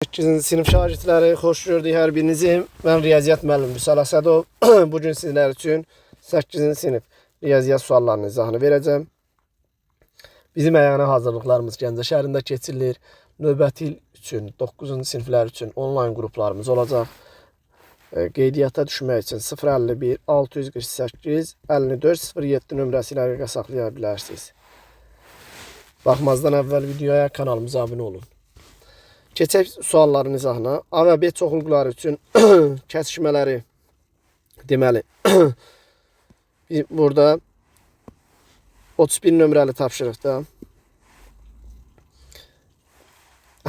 8-ci sinif şagirdləri, xoş gördük hər birinizi. Mən Riyaziyyat müəllimi Vüsal Əsədov. Bugün sizlər üçün 8-ci sinif riyaziyyat suallarının izahını verəcəm. Bizim əyana hazırlıqlarımız Gəncə şəhərində keçirilir. Növbəti il üçün, 9-cu siniflər üçün onlayn qruplarımız olacaq. Qeydiyyata düşmək üçün 051 648 54 07 nömrəsi ilə əlaqə saxlaya bilərsiniz. Baxmazdan əvvəl videoya, kanalımıza abunə olun. Keçək sualların izahına. A və B çoxluqları üçün kəsişmələri deməli. Burada 31 nömrəli tapşırıqda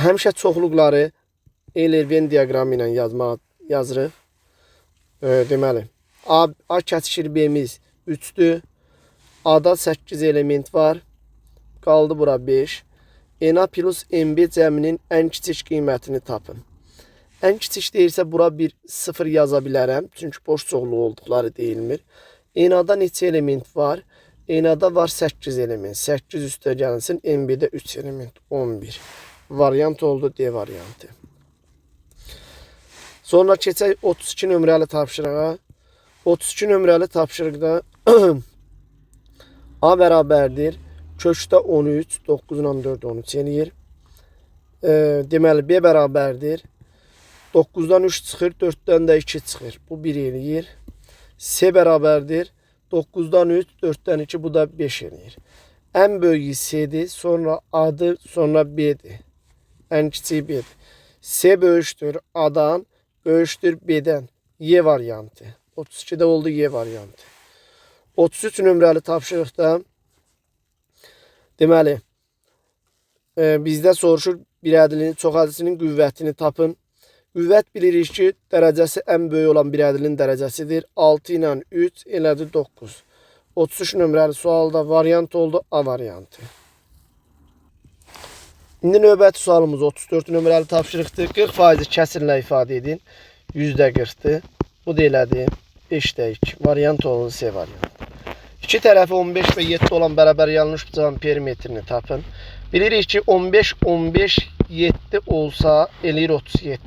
həmişə çoxluqları Euler-Venn diaqramı ilə yazırıq. Deməli, A kəsişir B-miz 3'dür. A-da 8 element var. Qaldı bura 5. NA plus MB cəminin ən kiçik qiymətini tapın. Ən kiçik deyirsə bura bir 0 yaza bilərəm. Çünki boş çoxluq olduqları deyilmir. NA-da neçə element var? NA-da var 8 element. 8 üstə gəlinsin. MB-də 3 element. 11. Variant oldu. D variantı. Sonra keçək 32 nömrəli tapşırığa. 32 nömrəli tapşırıqda A bərabərdir. Köşkdə 13, 9 ilə 4, 13 eləyir. Deməli, B bərabərdir. 9-dan 3 çıxır, 4-dən də 2 çıxır. Bu 1 eləyir. C bərabərdir. 9-dan 3, 4-dən 2, bu da 5 eləyir. Ən böyüyü C'dir, sonra A-dır, sonra B-dir. Ən kiçiyi B-dir. C böyükdür A-dan, böyükdür B-dən. Y variantı. 32-də oldu Y variantı. 33 nömrəli tapşırıqda deməli, bizdə soruşur bir ədilin çox ədisinin qüvvətini tapın. Qüvvət bilirik ki, dərəcəsi ən böyük olan bir ədilin dərəcəsidir. 6 ilə 3 elədi 9. 33 nömrəli sualda variant oldu A variantı. İndi növbəti sualımız 34 nömrəli tapşırıqdır. 40% kəsirlə ifadə edin. %40'dır. Bu da elədi 5'də 2. Variant oldu C variantı. İki tərəfi 15 və 7 olan bərabər yanlış bucağın perimetrini tapın. Bilirik ki 15, 15, 7 olsa eləyir 37.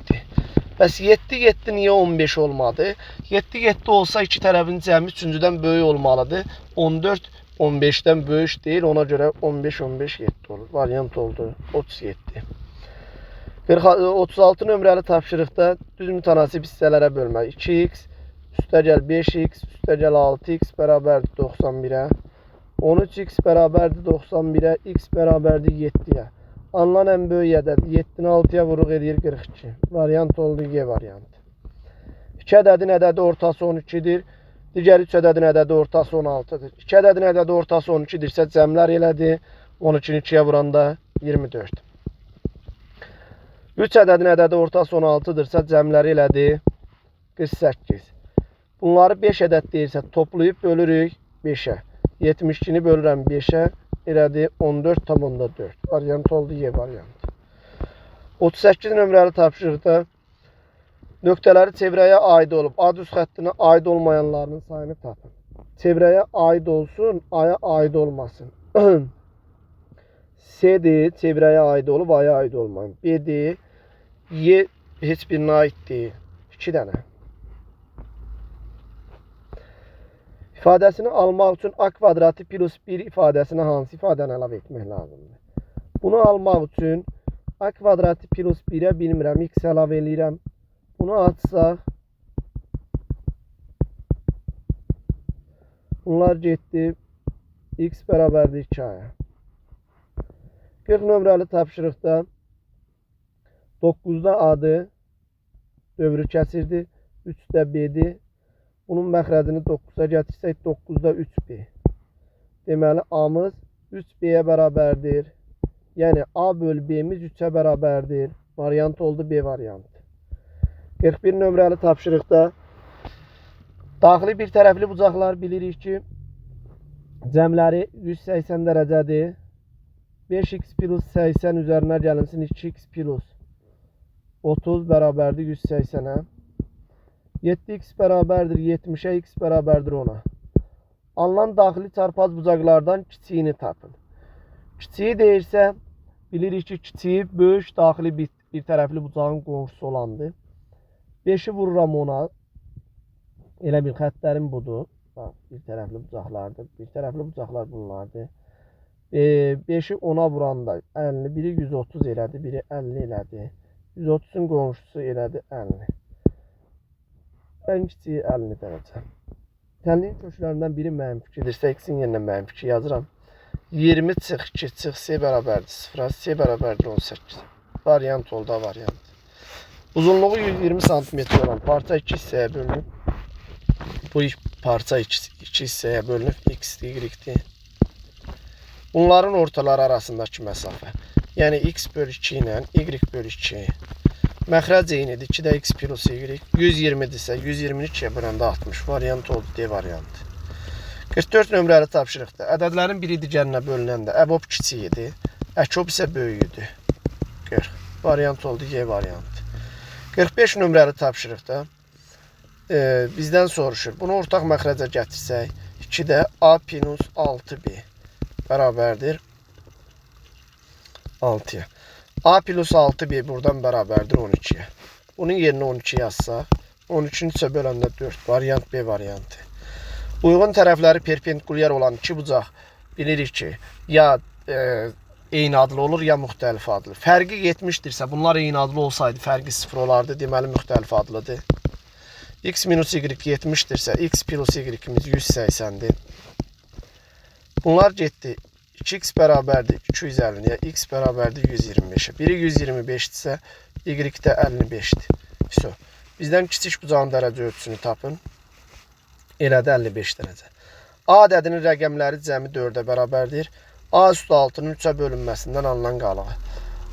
Bəs 7, 7 niyə 15 olmadı? 7, 7 olsa iki tərəfin cəmi üçüncüdən böyük olmalıdır. 14, 15'dən böyük deyil. Ona görə 15, 15, 7 olur. Variant oldu 37. 36 nömrəli tapşırıqda düz mütənasib hissələrə bölmək. 2x üstəgəl 5x üstəgəl 6x bərabərdir 91'ə. 13x bərabərdir 91'ə. X bərabərdir 7'yə. Alınan ən böyük ədəd 7'ni 6'ya vuruq edir 42. Variant oldu Y variantı. 2 ədədin ədədi ortası 12'dir. Digər 3 ədədin ədədi ortası 16'dır. 2 ədədin ədədi ortası 12'dirsə cəmlər elədi. 12'ni 2'yə vuranda 24. 3 ədədin ədədi ortası 16'dırsa cəmləri elədi 48. Bunları 5 ədəd deyirsə toplayıb bölürük 5'ə. 72'ni bölürəm 5'ə. Elədi 14,4. Variant oldu Y variantı. 38 nömrəli tapşırıqda nöqtələri çevrəyə aid olub A düz xəttinə aid olmayanlarının sayını tapın. Çevrəyə aid olsun, A'ya aid olmasın. C'dir, çevrəyə aid olub A'ya aid olmayın. B'dir, Y heç birinə aid deyil. 2 dənə. İfadəsini almaq üçün A kvadratı plus 1 ifadəsinə hansı ifadəni əlavə etmək lazımdır? Bunu almaq üçün A kvadratı plus 1'ə bilmirəm, X əlavə eləyirəm. Bunu açsaq, bunlar getdi, X bərabərdir 2'yə. 40 nömrəli tapşırıqda 9'da A'dır, dövrü kəsirdir, 3'də B'dir. Bunun məxrəcini 9'a gətirsək 9'da 3B. Deməli A'mız 3B'yə bərabərdir. Yəni A bölü B'miz 3'ə bərabərdir. Variant oldu B variantı. 41 nömrəli tapşırıqda daxili bir tərəfli bucaqlar bilirik ki cəmləri 180 dərəcədir. 5x plus 80 üzərinə gəlinsin 2x plus 30 bərabərdir 180'ə. 7x bərabərdir 70'ə, x bərabərdir 10'a. Alınan daxili çarpaz bucaqlardan kiçiyini tapın. Kiçiyi deyirsə, bilirik ki, kiçiyi böyük daxili bir tərəfli bucağın qonşusu olandır. 5'i vururam ona. Elə bir xəttlərim budur. Bax, bir tərəfli bucaqlardır. Bir tərəfli bucaqlar bunlardır. 5'i ona vuranda 50, biri 130 elədi, biri 50 elədi. 130'un qonşusu elədi 50. Ən kiçiyi 50 dərəcə. Tənliyin köklərindən biri mənim fikirdirsə, ikisinin yerinə mənim fikir yazıram. 20 çıx 2 çıx S bərabərdir 0, S bərabərdir 18. Variant oldu, variant. Uzunluğu 120 cm olan parça 2 hissəyə bölünüb. Bu parça 2 hissəyə bölünüb. X, Y. Bunların ortaları arasındakı məsafə. Yəni x bölü 2 ilə y bölü 2. Məxrəc eynidir. 2-də x plus y. 120-dirsə 120-ni 2-yə böləndə 60. Variant oldu, D variantı. 44 nömrəli tapşırıqda ədədlərin biri digərinə bölünəndə əbob kiçik idi, əkob isə böyük idi. 40. Variant oldu, Y variantı. 45 nömrəli tapşırıqda bizdən soruşur. Bunu ortaq məxrəcə gətirsək, 2-də A minus 6B bərabərdir 6-ya. A plus 6B buradan bərabərdir 12'ye. Bunun yerinə 12 yazsaq, 13'ün 3'ə böləndə 4. Variant B variantı. Uyğun tərəfləri perpendikulyar olan iki bucaq bilirik ki, ya eyni adlı olur, ya müxtəlif adlı. Fərqi 70'dirsə, bunlar eyni adlı olsaydı fərqi 0 olardı, deməli müxtəlif adlıdır. X minus Y 70'dirsə, X plus Y'imiz 180'dir. Bunlar getdi. 2x bərabərdir 250'yə, x bərabərdir 125'ə. Biri 125'dirsə, y də 55'dir. Bizdən kiçik bucağın dərəcə ölçüsünü tapın. Elədi 55 dərəcə. A ədədinin rəqəmləri cəmi 4'ə bərabərdir. A üstü 6'nın 3'ə bölünməsindən alınan qalığı.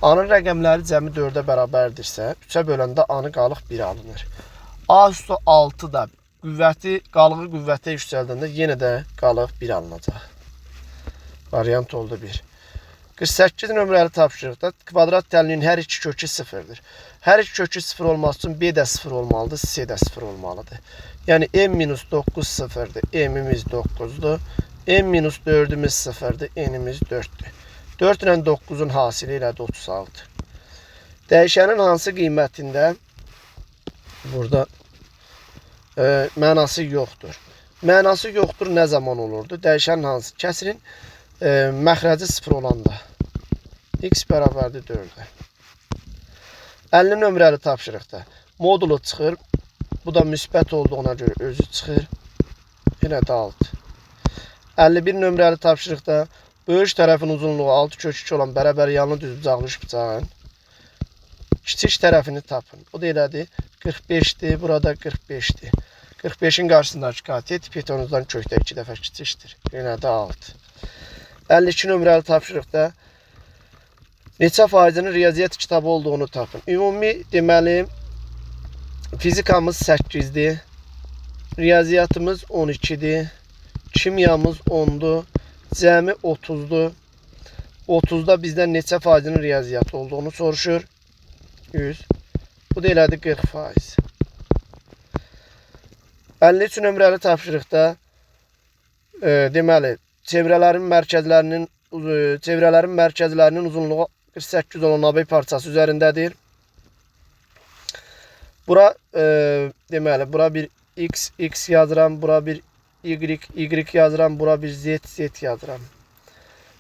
A-nın rəqəmləri cəmi 4'ə bərabərdirsə, 3'ə böləndə A-nın qalıq 1 alınır. A üstü 6 da qalığı qüvvətə yüksəldəndə yenə də qalıq 1 alınacaq. Variant oldu 1. 48 nömrəli tapşırıqda kvadrat tənliyin hər iki kökü 0'dır. Hər iki kökü 0 olması üçün B də 0 olmalıdır, C də 0 olmalıdır. Yəni M-9 0'dır, M-imiz 9'dur. M-4'ümüz 0'dır, N-imiz 4'dür. 4 ilə 9'un hasili elədi 36. Dəyişənin hansı qiymətində burada mənası yoxdur. Mənası yoxdur nə zaman olurdu? Dəyişənin hansı? Kəsirin məxrəci 0 olanda. X bərabərdir 4'ə. 50 nömrəli tapşırıqda modulu çıxır. Bu da müsbət olduğuna görə özü çıxır. Yenə də 6. 51 nömrəli tapşırıqda böyük tərəfin uzunluğu 6 kök 2 olan bərabər yanlı düz bucaqlı üç bucağın kiçik tərəfini tapın. O da elədi 45'dir. Burada 45'dir. 45'in qarşısındakı katet pitonuzdan kökdə 2 dəfə kiçikdir. Yenə də 6. 52 nömrəli tapşırıqda neçə faizinin riyaziyyat kitabı olduğunu tapın. Ümumi deməli fizikamız 8'dir. Riyaziyyatımız 12'dir. Kimyamız 10'dur. Cəmi 30'dur. 30'da bizdən neçə faizinin riyaziyyatı olduğunu soruşur. 100. Bu da elədi 40%. 53 nömrəli tapşırıqda deməli çevrələrin mərkəzlərinin uzunluğu 48 olan AB parçası üzərindədir. Bura deməli bura bir x yazıram, bura bir y yazıram, bura bir z yazıram.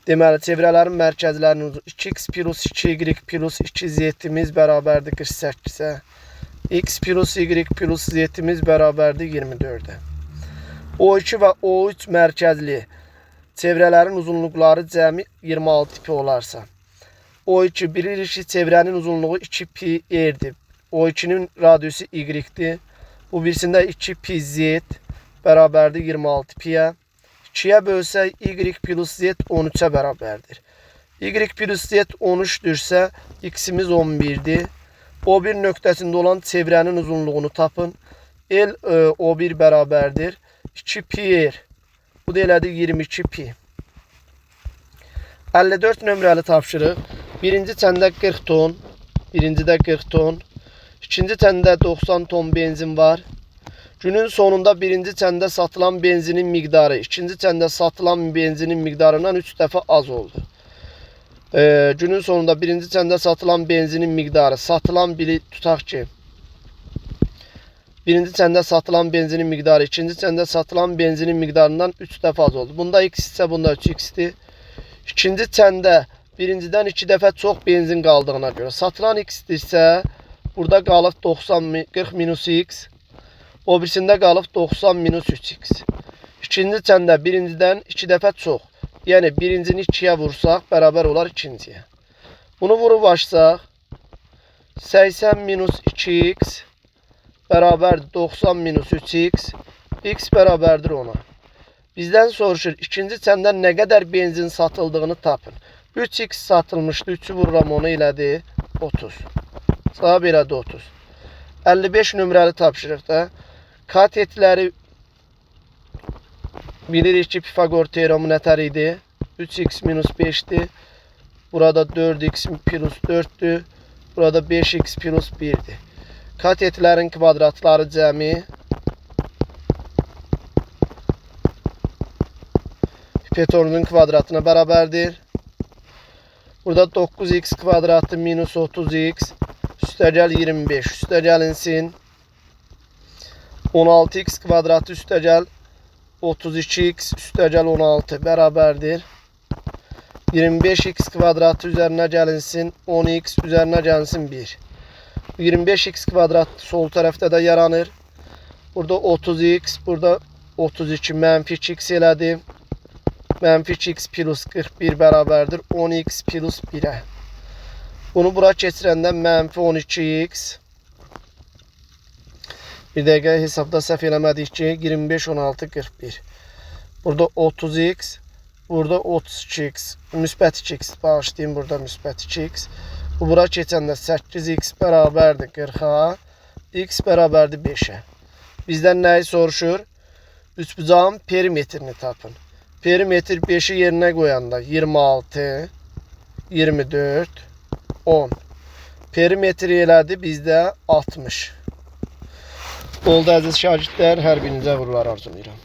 Deməli çevrələrin mərkəzlərinin 2x plus 2y plus 2z'imiz bərabərdir 48'ə. X plus y plus z'imiz bərabərdir 24'ə. O2 və O3 mərkəzli çevrələrin uzunluqları cəmi 26 pi olarsa, O2 bilirik ki, çevrənin uzunluğu 2 pi r'dir. O2'nin radiusu y'dir. Bu birisində 2 pi z bərabərdir 26 pi'yə. 2'yə bölsək y plus z 13'ə bərabərdir. Y plus z 13'dürsə, x'imiz 11'dir. O1 nöqtəsində olan çevrənin uzunluğunu tapın. L O1 bərabərdir 2 pi r. Bu da elədi 22 pi. 54 nömrəli tapşırıq. Birinci çəndə 40 ton, birincidə 40 ton, ikinci çəndə 90 ton benzin var. Günün sonunda birinci çəndə satılan benzinin miqdarı ikinci çəndə satılan benzinin miqdarından 3 dəfə az oldu. Günün sonunda birinci çəndə satılan benzinin miqdarı satılan bili tutaq ki, birinci çəndə satılan benzinin miqdarı ikinci çəndə satılan benzinin miqdarından 3 dəfə az oldu. Bunda x ise bunda 3x'dir. İkinci çəndə birincidən 2 dəfə çox benzin qaldığına görə satılan x-dirsə, burada qalıb 40 minus x, o birisində qalıb 90 minus 3x. İkinci çəndə birincidən 2 dəfə çox, yəni birincini 2'yə vursaq bərabər olar ikinciyə. Bunu vurub açsaq 80 minus 2x bərabərdir 90 minus 3x, x bərabərdir 10'a. Bizdən soruşur, ikinci çəndən nə qədər benzin satıldığını tapın. 3x satılmışdı, 3'ü vururam 10 elədi 30. Cavab elədi 30. 55 nömrəli tapşırıqda katetləri bilirik ki, Pifagor teoremi nətər idi? 3x minus 5'ti. Burada 4x plus 4'dür. Burada 5x plus 1'dir. Katetlərin kvadratları cəmi Pythagoras kvadratına bərabərdir. Burada 9x kvadratı minus 30x üstəgəl 25 üstəgəlinsin. 16x kvadratı üstəgəl 32x üstəgəl 16 bərabərdir. 25x kvadratı üzərinə gəlinsin 10x üzərinə gəlinsin 1. 25x kvadrat sol tərəfdə də yaranır. Burada 30x, burada 32 mənfi 2x elədi. Mənfi 2x plus 41 bərabərdir 10x plus 1'ə. Bunu bura keçirəndə mənfi 12x. Bir dəqiqə hesabda səhv eləmədik ki, 25, 16, 41. Burada 30x, burada 32x, müsbət 2x, bağışlayayım, burada müsbət 2x. Bu bura keçəndə 8x bərabərdir 40'a, x bərabərdir 5'ə. Bizdən nəyi soruşur? Üçbucağın perimetrini tapın. Perimetr 5'i yerinə qoyanda 26, 24, 10. Perimetri elədi bizdə 60. Oldu əziz şagirdlər, hər birinizə uğurlar arzulayıram.